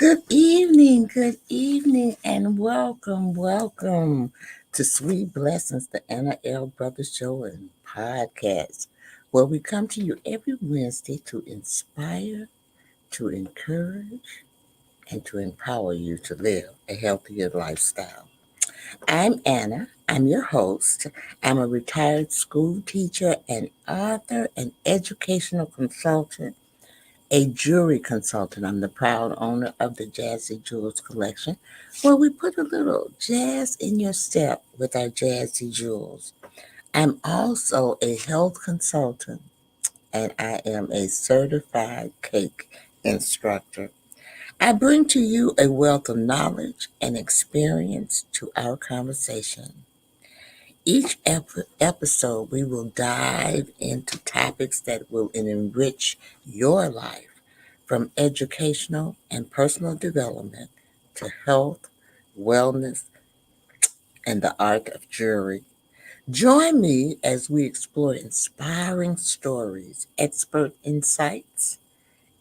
Good evening, and welcome to Sweet Blessings, the Anna L. Brothers Show and podcast, where we come to you every Wednesday to inspire, to encourage, and to empower you to live a healthier lifestyle. I'm Anna. I'm your host. I'm a retired school teacher, an author, an educational consultant, a jewelry consultant. I'm the proud owner of the Jazzy Jewels collection, where we put a little jazz in your step with our Jazzy Jewels. I'm also a health consultant, and I am a certified cake instructor. I bring to you a wealth of knowledge and experience to our conversation. Each episode, we will dive into topics that will enrich your life, from educational and personal development to health, wellness, and the art of jewelry. Join me as we explore inspiring stories, expert insights,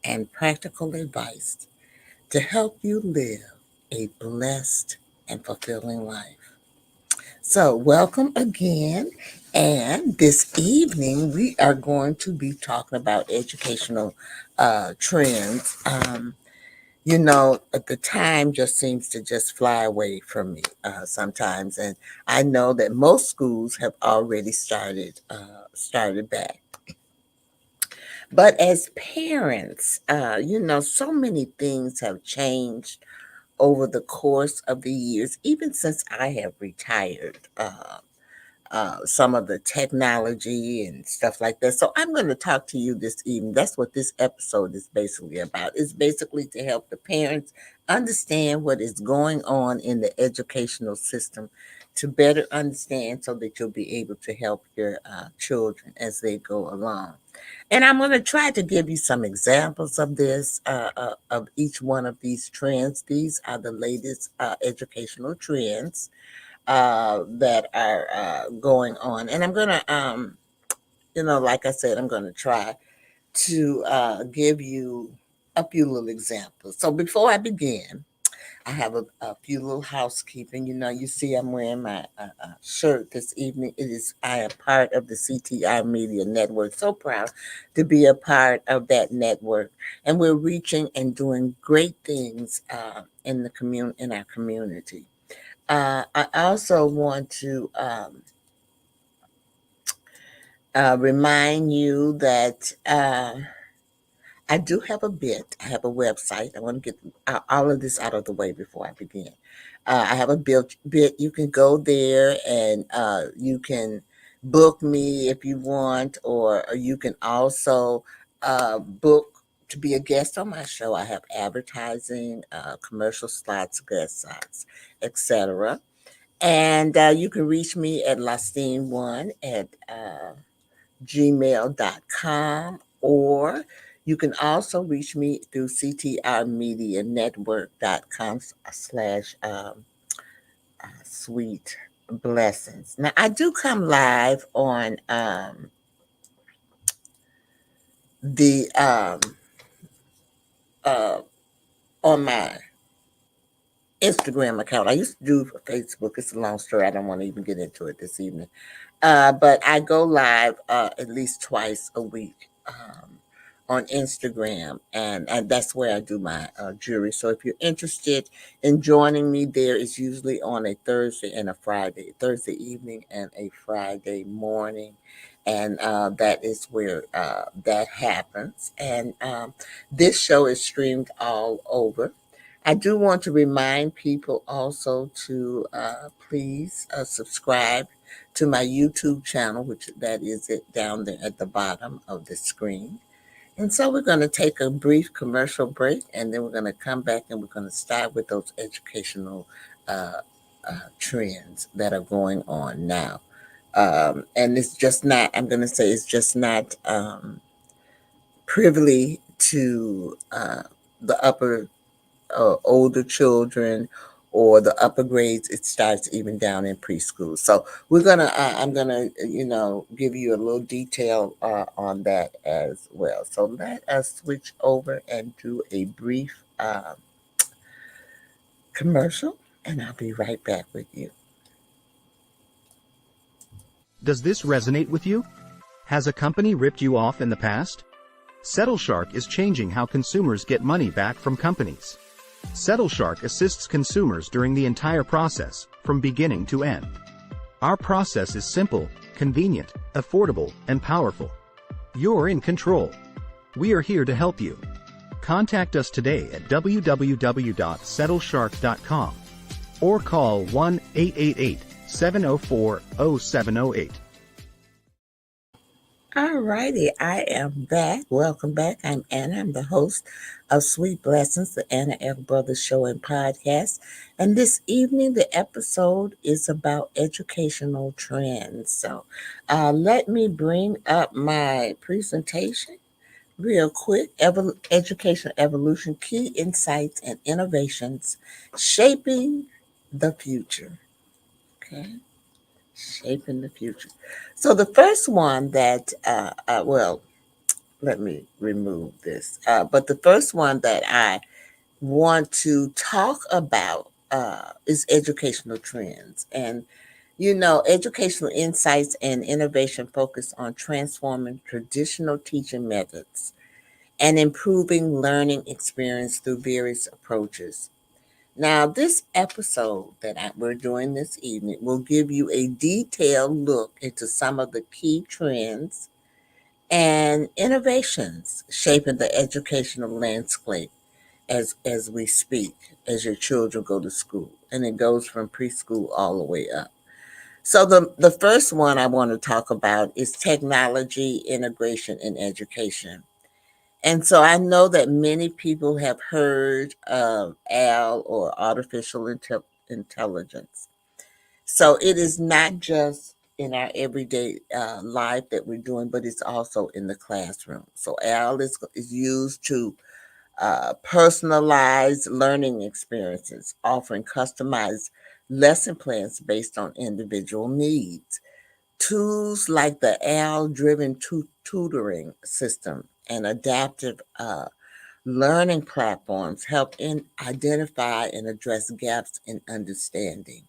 and practical advice to help you live a blessed and fulfilling life. So, welcome again. And this evening, we are going to be talking about educational trends. The time just seems to just fly away from me sometimes, and I know that most schools have already started back. But as parents, so many things have changed over the course of the years, even since I have retired. Some of the technology and stuff like that. So I'm going to talk to you this evening. That's what this episode is basically about. It's basically to help the parents understand what is going on in the educational system, to better understand so that you'll be able to help your children as they go along. And I'm going to try to give you some examples of this, of each one of these trends. These are the latest educational trends that are going on. And I'm going to, like I said, I'm going to try to give you a few little examples. So before I begin, I have a few little housekeeping. You see, I'm wearing my shirt this evening. I am part of the CTI Media Network. So proud to be a part of that network, and we're reaching and doing great things in our community. I also want to remind you that I do have a bit. I have a website. I want to get all of this out of the way before I begin. I have a bit. You can go there and you can book me if you want, or you can also book to be a guest on my show. I have advertising, commercial slots, guest slots, etc. And you can reach me at Lastine1 at gmail.com, or you can also reach me through ctrmedianetwork.com slash sweet blessings. Now, I do come live the uh, on my Instagram account. I used to do Facebook. It's a long story. I don't want to even get into it this evening. But I go live at least twice a week on Instagram, and that's where I do my jewelry. So if you're interested in joining me there, it's usually on a Thursday and a Friday, Thursday evening and a Friday morning. And that is where that happens. And this show is streamed all over. I do want to remind people also to please subscribe to my YouTube channel, which that is it down there at the bottom of the screen. And so we're going to take a brief commercial break, and then we're going to come back and we're going to start with those educational uh, trends that are going on now. And it's just not, I'm going to say it's just not privy to the upper older children or the upper grades. It starts even down in preschool. So I'm gonna give you a little detail on that as well. So let us switch over and do a brief commercial, and I'll be right back with you. Does this resonate with you? Has a company ripped you off in the past? SettleShark is changing how consumers get money back from companies. SettleShark assists consumers during the entire process, from beginning to end. Our process is simple, convenient, affordable, and powerful. You're in control. We are here to help you. Contact us today at www.settleshark.com or call 1-888-704-0708. Alrighty, I am back. Welcome back. I'm Anna. I'm the host of Sweet Blessings, the Anna L. Brothers Show and Podcast. And this evening, the episode is about educational trends. So let me bring up my presentation real quick. Educational Evolution, Key Insights and Innovations Shaping the Future. Okay. Shaping the future. So the first one that, well, let me remove this. But the first one that I want to talk about is educational trends. And, educational insights and innovation focus on transforming traditional teaching methods and improving learning experience through various approaches. Now, this episode that we're doing this evening will give you a detailed look into some of the key trends and innovations shaping the educational landscape as we speak, as your children go to school. And it goes from preschool all the way up. So the first one I want to talk about is technology integration in education. And so I know that many people have heard of AL or artificial intelligence. So it is not just in our everyday life that we're doing, but it's also in the classroom. So AL is used to personalize learning experiences, offering customized lesson plans based on individual needs. Tools like the AL driven tutoring system and adaptive learning platforms help identify and address gaps in understanding.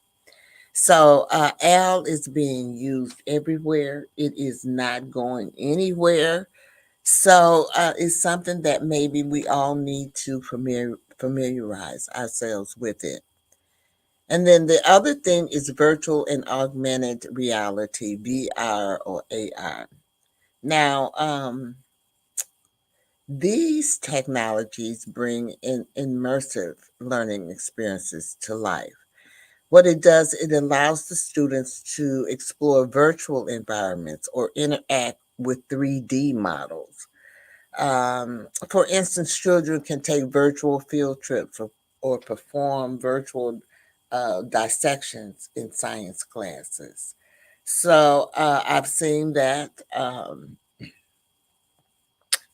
So AL is being used everywhere. It is not going anywhere. So it's something that maybe we all need to familiarize ourselves with it. And then the other thing is virtual and augmented reality, VR or AR. Now, these technologies bring in immersive learning experiences to life. What it does, it allows the students to explore virtual environments or interact with 3D models. For instance, children can take virtual field trips or perform virtual dissections in science classes. So I've seen that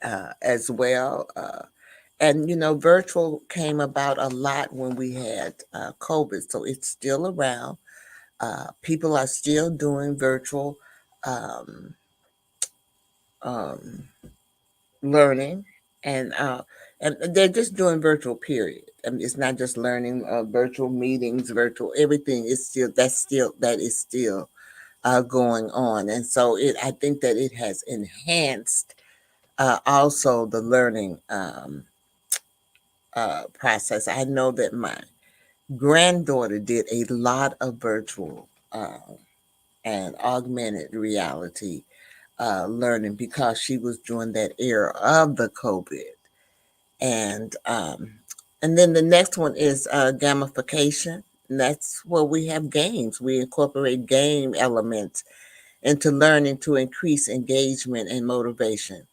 as well. And virtual came about a lot when we had COVID, so it's still around. People are still doing virtual um, um, learning, and they're just doing virtual. Period. I mean, it's not just learning. Virtual meetings, virtual everything is still that is still going on, and so I think that it has enhanced also the learning process. I know that my granddaughter did a lot of virtual and augmented reality learning because she was during that era of the COVID. And then the next one is gamification. And that's where we have games. We incorporate game elements into learning to increase engagement and motivation.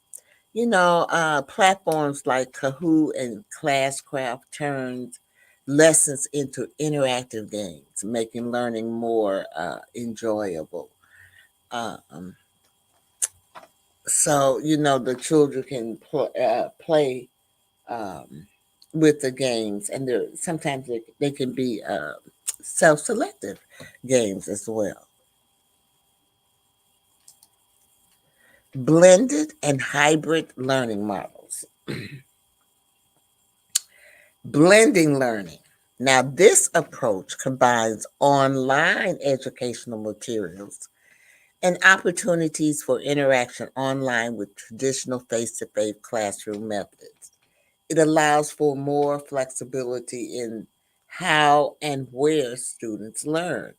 Platforms like Kahoot and Classcraft turns lessons into interactive games, making learning more enjoyable. Um, so the children can play um, with the games, and sometimes they can be self-selective games as well. Blended and hybrid learning models. Blending learning. Now, this approach combines online educational materials and opportunities for interaction online with traditional face to face classroom methods. It allows for more flexibility in how and where students learn.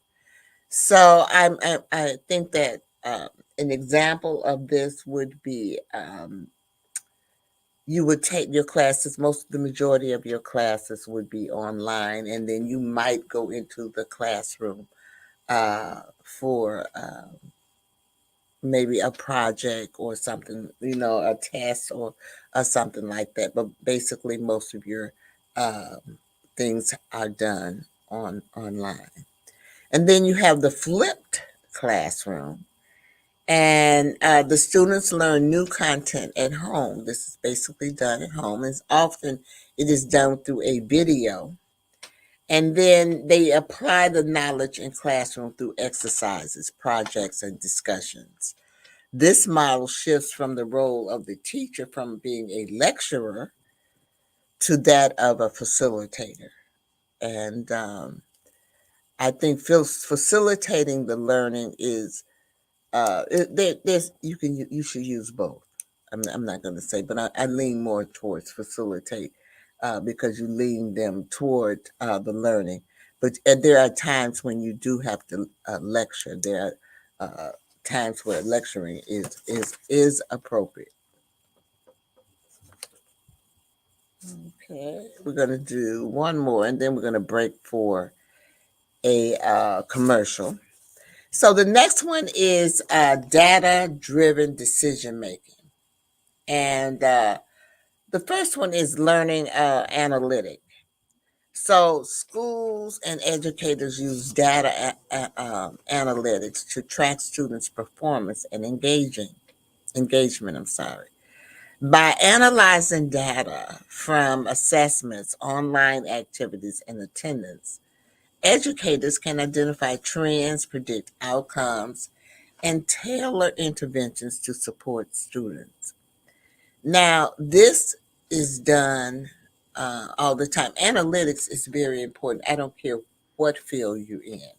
So I think that an example of this would be you would take your classes, the majority of your classes would be online, and then you might go into the classroom for maybe a project or something, a test or something like that. But basically, most of your things are done online. And then you have the flipped classroom, and the students learn new content at home. This is basically done at home. And often it is done through a video. And then they apply the knowledge in classroom through exercises, projects, and discussions. This model shifts from the role of the teacher from being a lecturer to that of a facilitator. And I think facilitating the learning is there's you should use both. I'm not going to say, but I lean more towards facilitate because you lean them toward the learning. But there are times when you do have to lecture. There are times where lecturing is appropriate. Okay, we're going to do one more, and then we're going to break for a commercial. So the next one is data-driven decision making. And the first one is learning analytic. So schools and educators use data analytics to track students' performance and engagement. I'm sorry. By analyzing data from assessments, online activities, and attendance, educators can identify trends, predict outcomes, and tailor interventions to support students. Now, this is done all the time. Analytics is very important. I don't care what field you're in.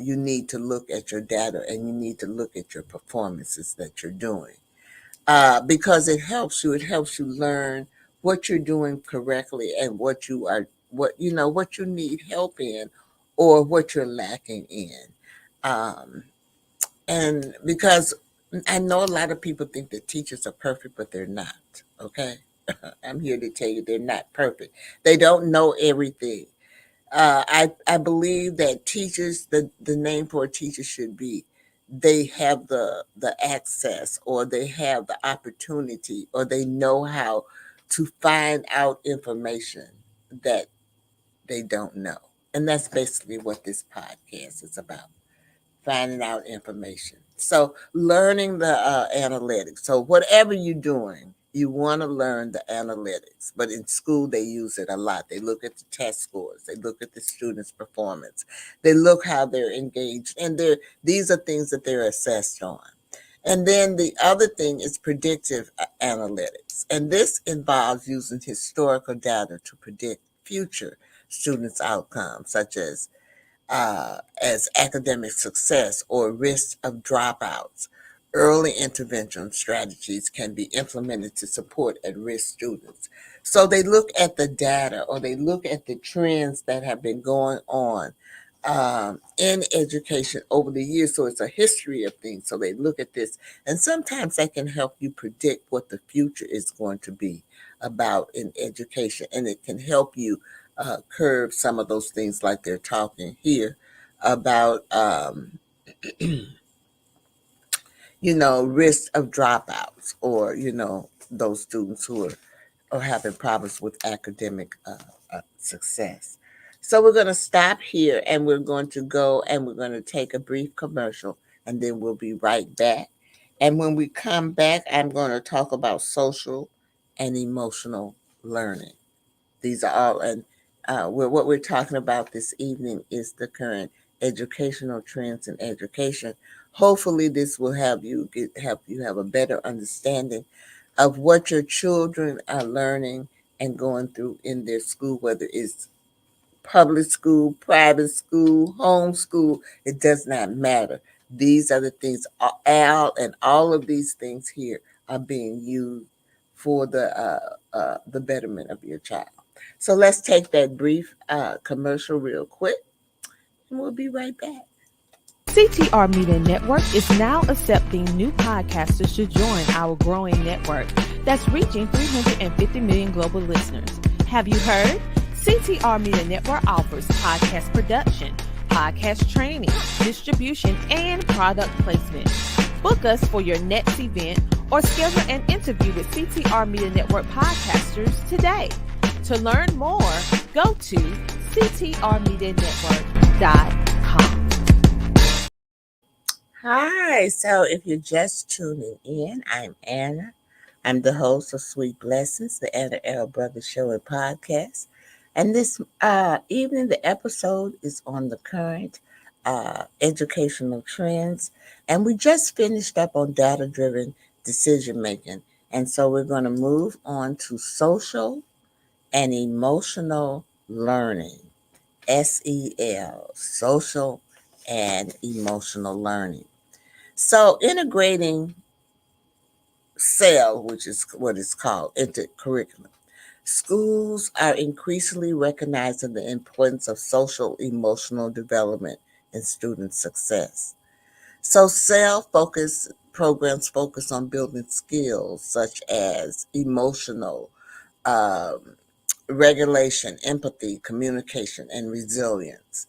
You need to look at your data and you need to look at your performances that you're doing because it helps you. It helps you learn what you're doing correctly and what you need help in or what you're lacking in. Um, and because I know a lot of people think that teachers are perfect, but they're not. Okay. I'm here to tell you they're not perfect. They don't know everything. I believe that teachers, the name for a teacher should be they have the access or they have the opportunity or they know how to find out information that they don't know. And that's basically what this podcast is about, finding out information. So learning the analytics. So whatever you're doing, you want to learn the analytics. But in school, they use it a lot. They look at the test scores. They look at the students' performance. They look how they're engaged, and these are things that they're assessed on. And then the other thing is predictive analytics, and this involves using historical data to predict future students' outcomes, such as academic success or risk of dropouts. Early intervention strategies can be implemented to support at risk students. So they look at the data or they look at the trends that have been going on in education over the years. So it's a history of things. So they look at this, and sometimes that can help you predict what the future is going to be about in education, and it can help you curb some of those things like they're talking here about risk of dropouts or those students who are having problems with academic success. So we're going to stop here and we're going to go and we're going to take a brief commercial and then we'll be right back. And when we come back, I'm going to talk about social and emotional learning. These are all, and what we're talking about this evening is the current educational trends in education. Hopefully, this will help you have a better understanding of what your children are learning and going through in their school, whether it's public school, private school, homeschool, it does not matter. These are the things, and all of these things here are being used for the betterment of your child. So let's take that brief commercial real quick, and we'll be right back. CTR Media Network is now accepting new podcasters to join our growing network that's reaching 350 million global listeners. Have you heard? CTR Media Network offers podcast production, podcast training, distribution, and product placement. Book us for your next event or schedule an interview with CTR Media Network podcasters today. To learn more, go to ctrmedianetwork.com. Hi, so if you're just tuning in, I'm Anna. I'm the host of Sweet Blessings, the Anna L. Brothers Show and Podcast. And this evening, the episode is on the current educational trends. And we just finished up on data-driven decision making. And so we're going to move on to social and emotional learning, SEL, social and emotional learning. So integrating SEL, which is what it's called, into curriculum. Schools are increasingly recognizing the importance of social emotional development in student success. So SEL focus programs focus on building skills such as emotional um, regulation, empathy, communication, and resilience.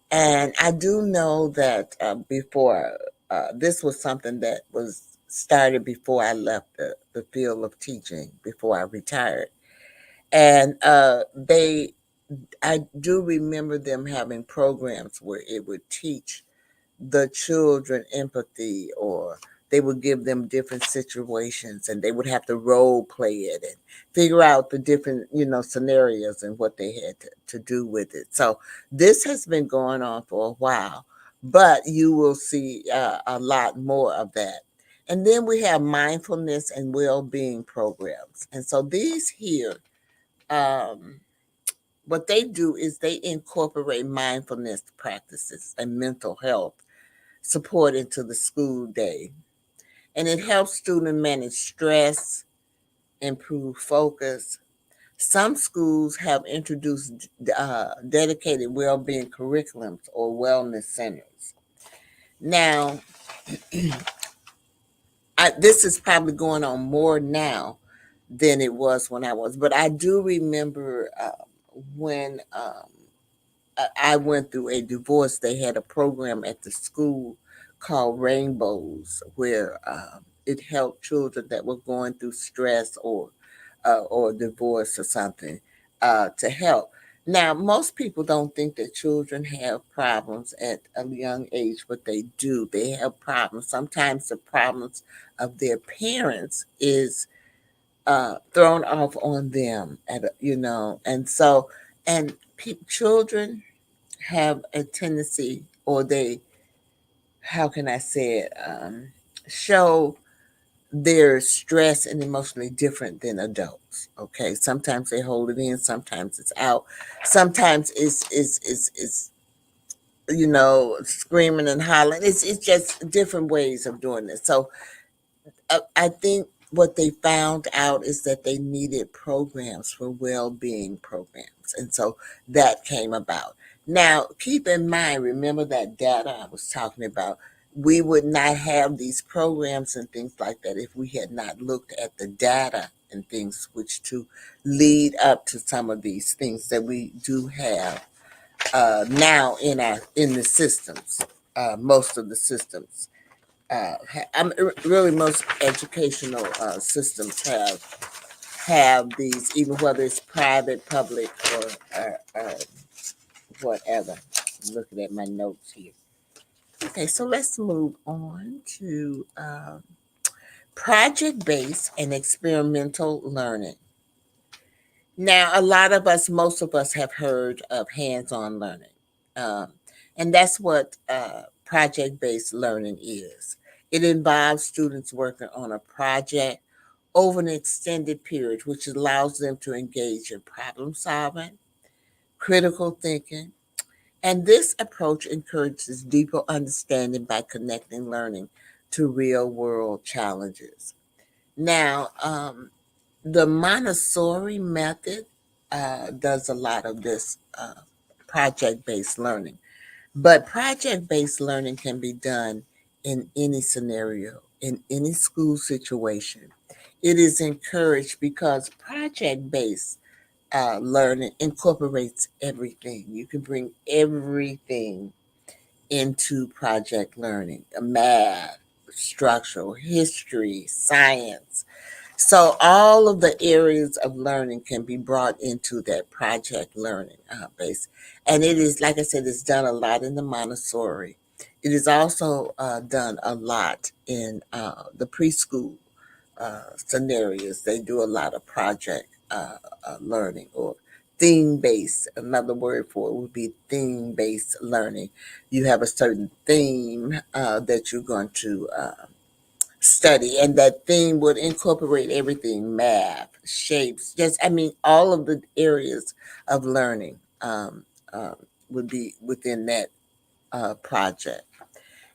And I do know that before, this was something that was started before I left the field of teaching, before I retired. And I do remember them having programs where it would teach the children empathy, or they would give them different situations and they would have to role play it and figure out the different scenarios and what they had to do with it. So this has been going on for a while, but you will see a lot more of that. And then we have mindfulness and well-being programs. And so these here, um, what they do is they incorporate mindfulness practices and mental health support into the school day. And it helps students manage stress, improve focus. Some schools have introduced dedicated well-being curriculums or wellness centers. Now, this is probably going on more now than it was when I was, but I do remember when I went through a divorce. They had a program at the school called Rainbows, where it helped children that were going through stress or divorce or something to help. Now, most people don't think that children have problems at a young age, but they do. They have problems. Sometimes the problems of their parents is thrown off on them, and so and children have a tendency, or they, how can I say it, show their stress and emotionally different than adults. Okay, sometimes they hold it in, sometimes it's out, sometimes it's screaming and hollering. It's just different ways of doing this. So I think what they found out is that they needed programs for well-being programs, and so that came about. Now, keep in mind, remember that data I was talking about. We would not have these programs and things like that if we had not looked at the data and things which to lead up to some of these things that we do have now in the systems, most of the systems. Really, most educational systems have these, even whether it's private, public, or whatever. I'm looking at my notes here. Okay, so let's move on to project-based and experimental learning. Now, a lot of us, most of us, have heard of hands-on learning, um, and that's what project-based learning is. It involves students working on a project over an extended period, which allows them to engage in problem solving, critical thinking. And this approach encourages deeper understanding by connecting learning to real world challenges. Now, the Montessori method does a lot of this project based learning, but project based learning can be done in any scenario, in any school situation. It is encouraged because project based learning incorporates everything. You can bring everything into project learning: math, structural, history, science. So, all of the areas of learning can be brought into that project learning base. And it is, like I said, it's done a lot in the Montessori. It is also done a lot in the preschool scenarios. They do a lot of project learning or theme based. Another word for it would be theme based learning. You have a certain theme that you're going to study, and that theme would incorporate everything: math, shapes, just, I mean, all of the areas of learning would be within that project.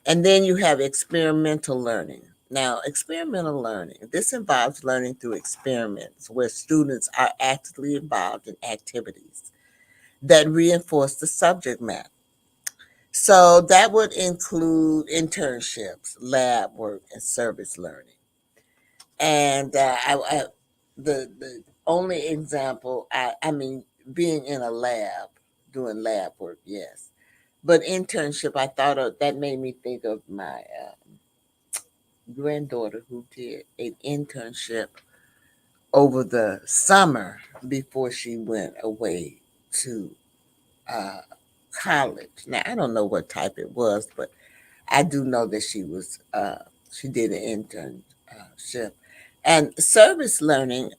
And then you have experimental learning. Now, experimental learning, this involves learning through experiments where students are actively involved in activities that reinforce the subject matter. So that would include internships, lab work, and service learning. And the only example, I mean, being in a lab, doing lab work, yes. But internship, I thought of, that made me think of my granddaughter who did an internship over the summer before she went away to uh, college. Now, I don't know what type it was, but I do know that she did an internship. And service learning,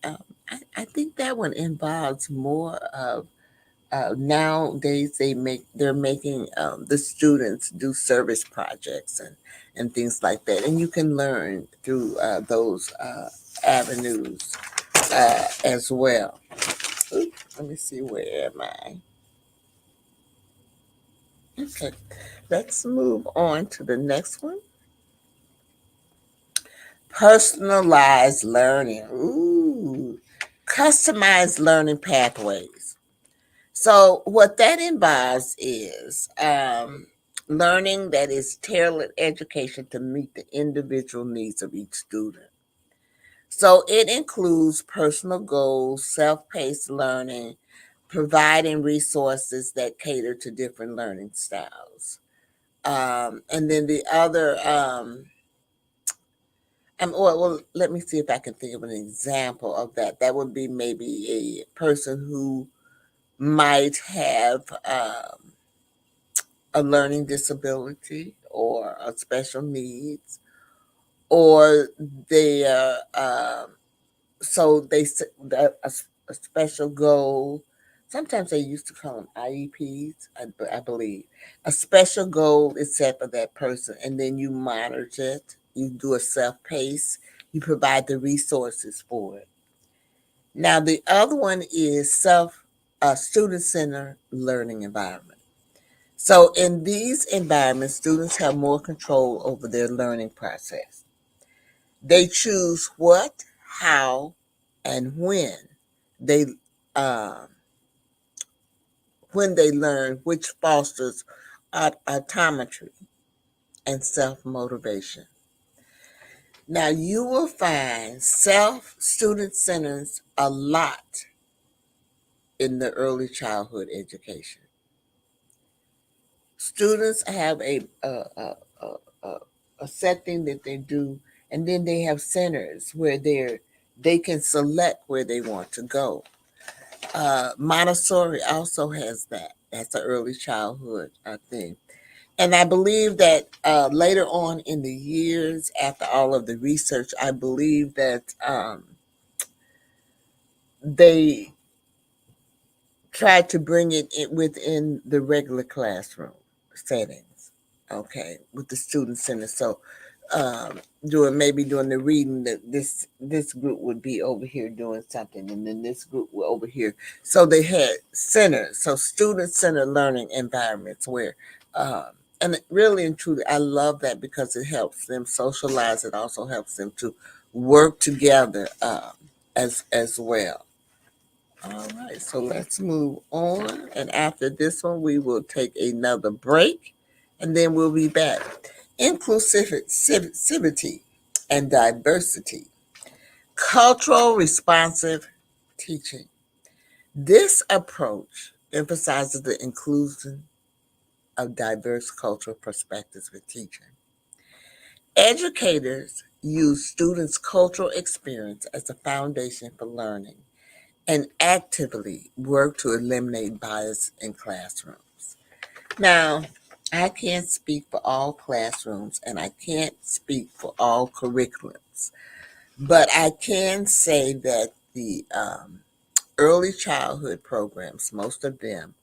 I think that one involves more of nowadays they're making the students do service projects and things like that, and you can learn through those avenues as well. Oops, let me see, where am I? Okay, let's move on to the next one. Personalized learning. Ooh, customized learning pathways. So, what that involves is learning that is tailored education to meet the individual needs of each student. So, it includes personal goals, self paced learning, providing resources that cater to different learning styles. And then the other, well, let me see if I can think of an example of that. That would be maybe a person who might have a learning disability or a special needs, or they so they a special goal. Sometimes they used to call them IEPs, I believe. A special goal is set for that person, and then you monitor it. You do a self pace. You provide the resources for it. Now, the other one is student centered learning environment. So, in these environments, students have more control over their learning process. They choose what, how, and they uh, when they learn, which fosters autometry and self motivation. Now, you will find self student centers a lot in the early childhood education. Students have a set thing that they do, and then they have centers where they can select where they want to go. Montessori also has that. That's an early childhood thing. And I believe that later on in the years, after all of the research, I believe that they tried to bring it within the regular classroom settings, okay, with the student center. So doing the reading, that this group would be over here doing something, and then this group were over here. So they had centers, so student-centered learning environments where, um, and really and truly, I love that because it helps them socialize. It also helps them to work together as well. All right, so let's move on. And after this one, we will take another break and then we'll be back. Inclusivity and diversity, cultural responsive teaching. This approach emphasizes the inclusion of diverse cultural perspectives with teaching. Educators use students' cultural experience as a foundation for learning and actively work to eliminate bias in classrooms. Now, I can't speak for all classrooms and I can't speak for all curriculums, but I can say that the early childhood programs, most of them,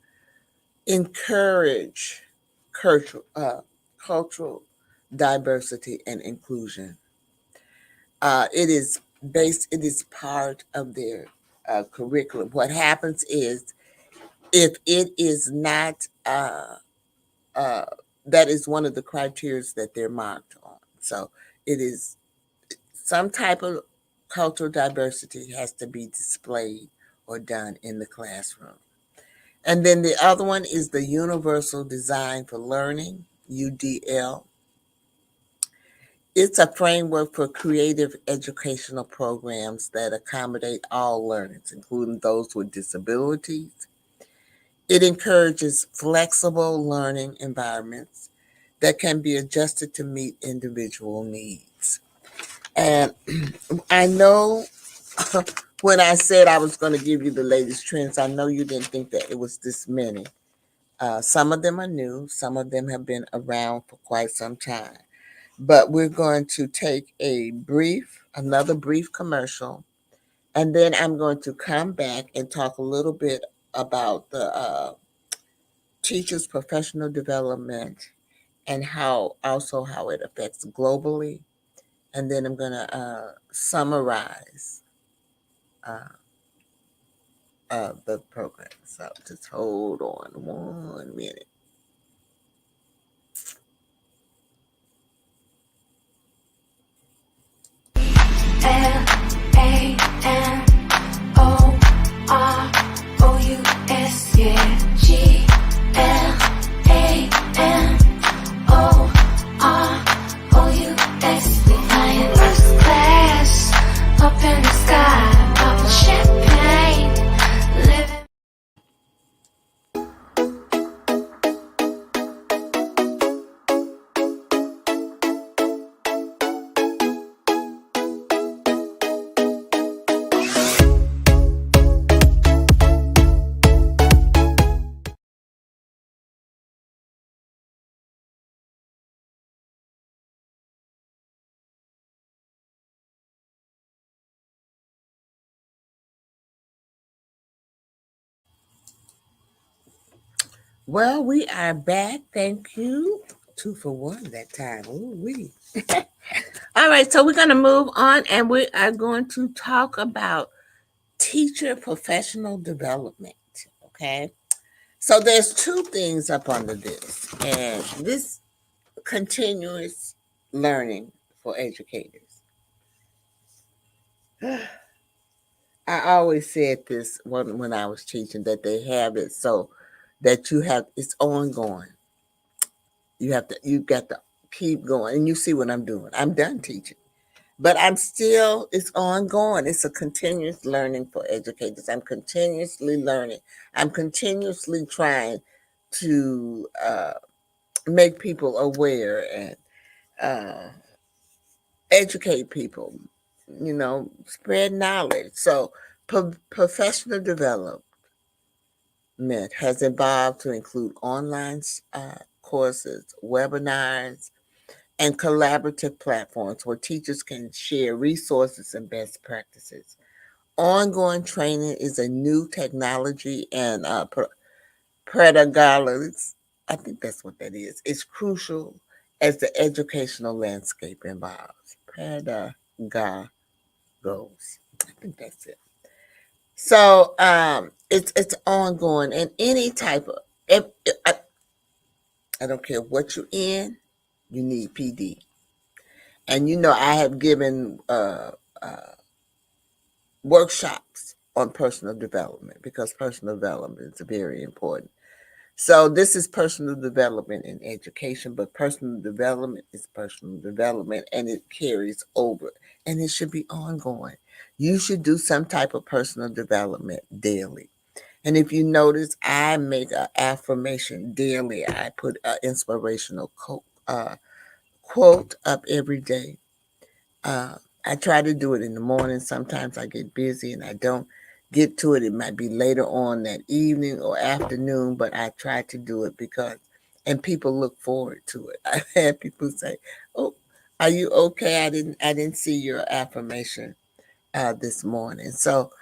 encourage cultural diversity and inclusion. It is part of their curriculum. What happens is if it is not, uh, that is one of the criteria that they're marked on. So it is some type of cultural diversity has to be displayed or done in the classroom. And then the other one is the Universal Design for Learning, UDL. It's a framework for creative educational programs that accommodate all learners, including those with disabilities. It encourages flexible learning environments that can be adjusted to meet individual needs. And I know when I said I was going to give you the latest trends, I know you didn't think that it was this many. Some of them are new, some of them have been around for quite some time. But we're going to take another brief commercial, and then I'm going to come back and talk a little bit about the teachers' professional development and how it affects globally. And then I'm going to summarize uh, the program. So just hold on 1 minute. LANOROUS, yeah. GLANOROUS. We flying first class up in the sky, popping champagne, living. Well, we are back. Thank you. 2 for 1 that time. Ooh, we. All right, so we're going to move on and we are going to talk about teacher professional development. Okay. So there's two things up under this, and this continuous learning for educators. I always said this when I was teaching that they have it so that it's ongoing. You got to keep going, and you see what I'm doing. I'm done teaching, but it's ongoing. It's a continuous learning for educators. I'm continuously learning. I'm continuously trying to make people aware and uh, educate people, spread knowledge. So professional development has evolved to include online courses, webinars, and collaborative platforms where teachers can share resources and best practices. Ongoing training is a new technology and pedagogy. I think that's what that is. It's crucial as the educational landscape evolves. Pedagogos. I think that's it. So it's ongoing, and any type of I don't care what you're in, you need PD. And I have given workshops on personal development because personal development is very important. So this is personal development in education, but personal development is personal development and it carries over and it should be ongoing. You should do some type of personal development daily. And if you notice, I make an affirmation daily. I put an inspirational quote up every day. I try to do it in the morning. Sometimes I get busy and I don't get to it. It might be later on that evening or afternoon, but I try to do it and people look forward to it. I've had people say, "Oh, are you okay? I didn't see your affirmation this morning." So,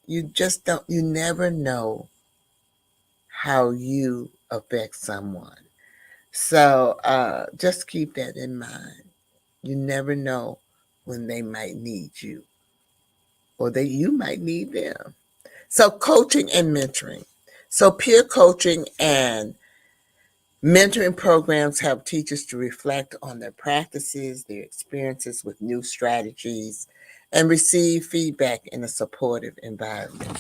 you just don't. You never know how you affect someone. So, just keep that in mind. You never know when they might need you or you might need them. So coaching and mentoring. So peer coaching and mentoring programs help teachers to reflect on their practices, their experiences with new strategies, and receive feedback in a supportive environment.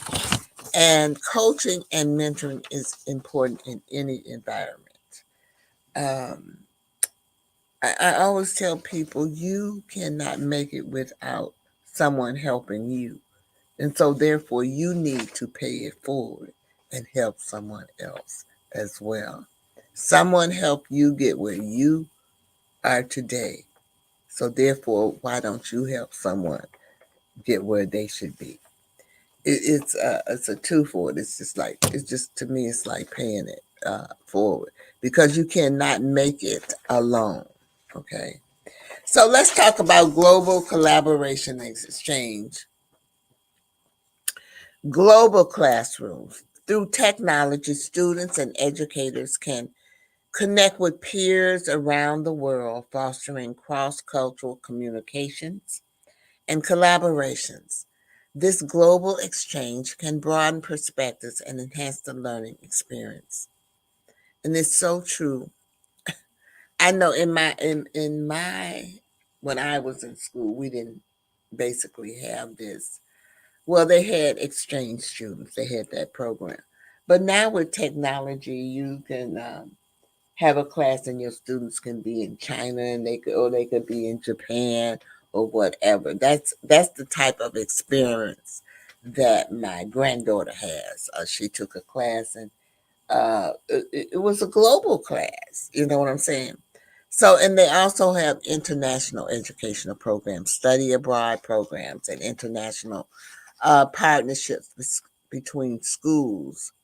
And coaching and mentoring is important in any environment. Um, I always tell people you cannot make it without someone helping you. And so, therefore, you need to pay it forward and help someone else as well. Someone helped you get where you are today. So, therefore, why don't you help someone get where they should be? It's a twofold. It's just to me, it's like paying it forward because you cannot make it alone. Okay. So let's talk about global collaboration and exchange. Global classrooms. Through technology, students and educators can connect with peers around the world, fostering cross cultural communications and collaborations. This global exchange can broaden perspectives and enhance the learning experience. And it's so true. I know in my when I was in school, we didn't basically have this. Well, they had exchange students. They had that program. But now with technology, you can have a class and your students can be in China and they could be in Japan or whatever. That's the type of experience that my granddaughter has. She took a class and it was a global class. You know what I'm saying? So, and they also have international educational programs, study abroad programs, and international partnerships between schools,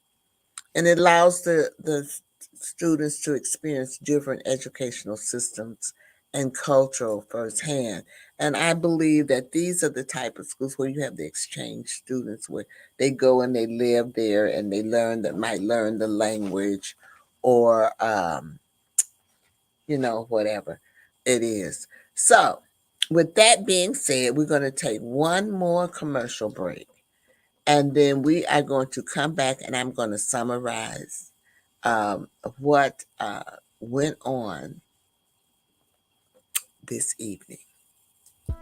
and it allows the students to experience different educational systems and cultural firsthand. And I believe that these are the type of schools where you have the exchange students where they go and they live there and they might learn the language or whatever it is. So with that being said, we're going to take one more commercial break. And then we are going to come back and I'm going to summarize what went on this evening.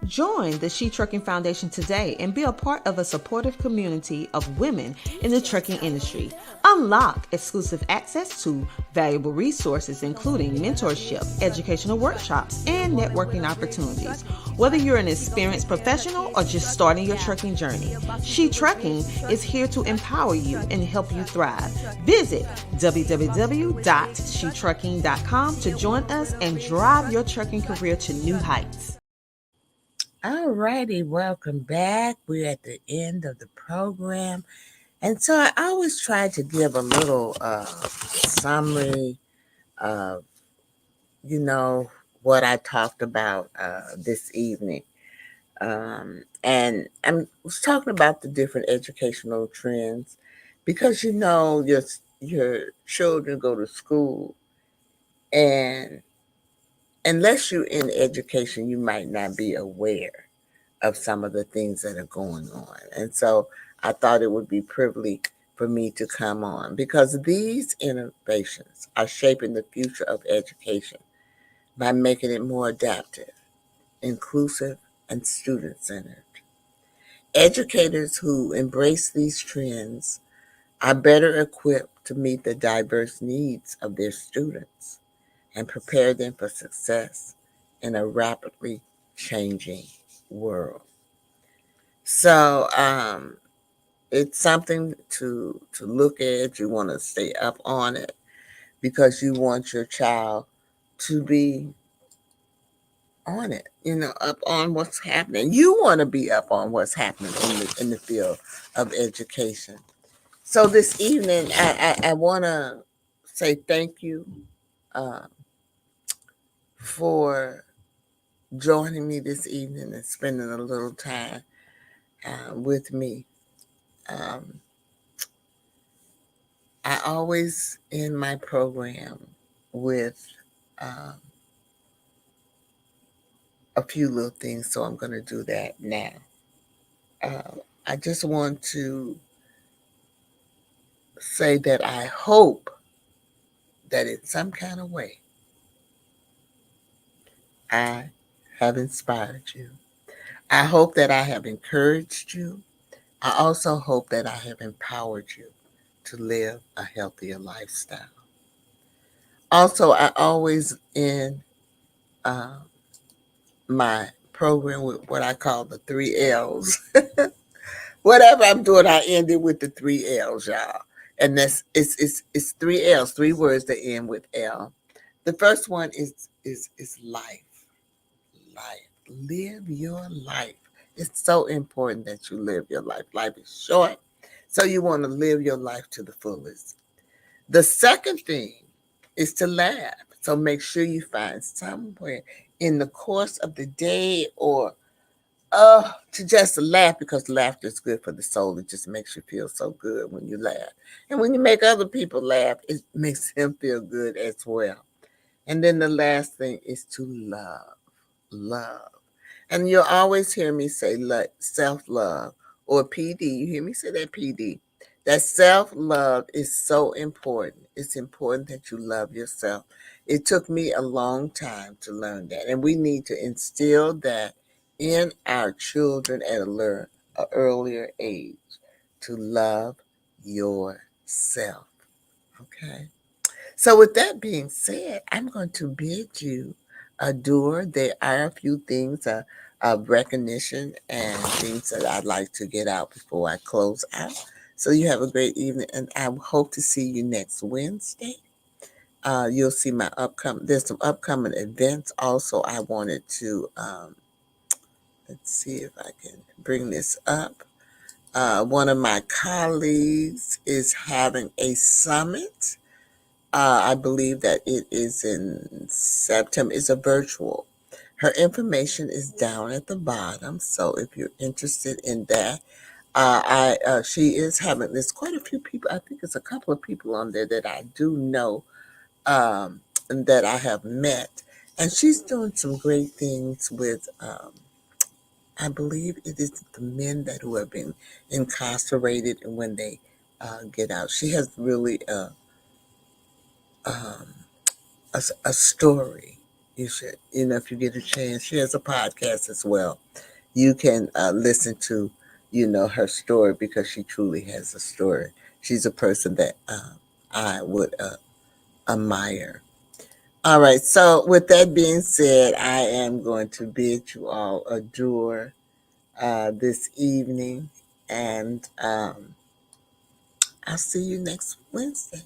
Join the She Trucking Foundation today and be a part of a supportive community of women in the trucking industry. Unlock exclusive access to valuable resources, including mentorship, educational workshops, and networking opportunities. Whether you're an experienced professional or just starting your trucking journey, She Trucking is here to empower you and help you thrive. Visit www.shetrucking.com to join us and drive your trucking career to new heights. All righty, welcome back. We're at the end of the program. And so I always try to give a little summary of, what I talked about this evening. And I was talking about the different educational trends because, your children go to school And unless you're in education, you might not be aware of some of the things that are going on. And so I thought it would be privileged for me to come on because these innovations are shaping the future of education by making it more adaptive, inclusive, and student-centered. Educators who embrace these trends are better equipped to meet the diverse needs of their students and prepare them for success in a rapidly changing world. So it's something to look at. You want to stay up on it because you want your child to be on it, up on what's happening. You want to be up on what's happening in the field of education. So this evening, I want to say thank you uh, for joining me this evening and spending a little time with me. Um, I always end my program with um, a few little things, so I'm going to do that now. I just want to say that I hope that in some kind of way I have inspired you. I hope that I have encouraged you. I also hope that I have empowered you to live a healthier lifestyle. Also, I always end uh, my program with what I call the 3 L's. Whatever I'm doing, I end it with the 3 L's, y'all. And that's it's 3 L's, 3 words that end with L. The first one is life. Life. Live your life. It's so important that you live your life. Life is short, so you want to live your life to the fullest. The second thing is to laugh. So make sure you find somewhere in the course of the day or to just laugh because laughter is good for the soul. It just makes you feel so good when you laugh. And when you make other people laugh, it makes them feel good as well. And then the last thing is to love. Love. And you'll always hear me say self-love or PD. You hear me say that PD. That self-love is so important. It's important that you love yourself. It took me a long time to learn that. And we need to instill that in our children at an earlier age to love yourself. Okay? So, with that being said, I'm going to bid you adieu. There are a few things of recognition and things that I'd like to get out before I close out. So, you have a great evening, and I hope to see you next Wednesday. You'll see there's some upcoming events. Also, I wanted to, let's see if I can bring this up. One of my colleagues is having a summit. I believe that it is in September. It's a virtual. Her information is down at the bottom. So if you're interested in that, she is having. There's quite a few people. I think it's a couple of people on there that I do know, and that I have met, and she's doing some great things with. I believe it is the men that who have been incarcerated and when they get out. She has really um, a story. You should, if you get a chance, she has a podcast as well. You can listen to, her story because she truly has a story. She's a person that I would admire. All right. So with that being said, I am going to bid you all adieu this evening, and I'll see you next Wednesday.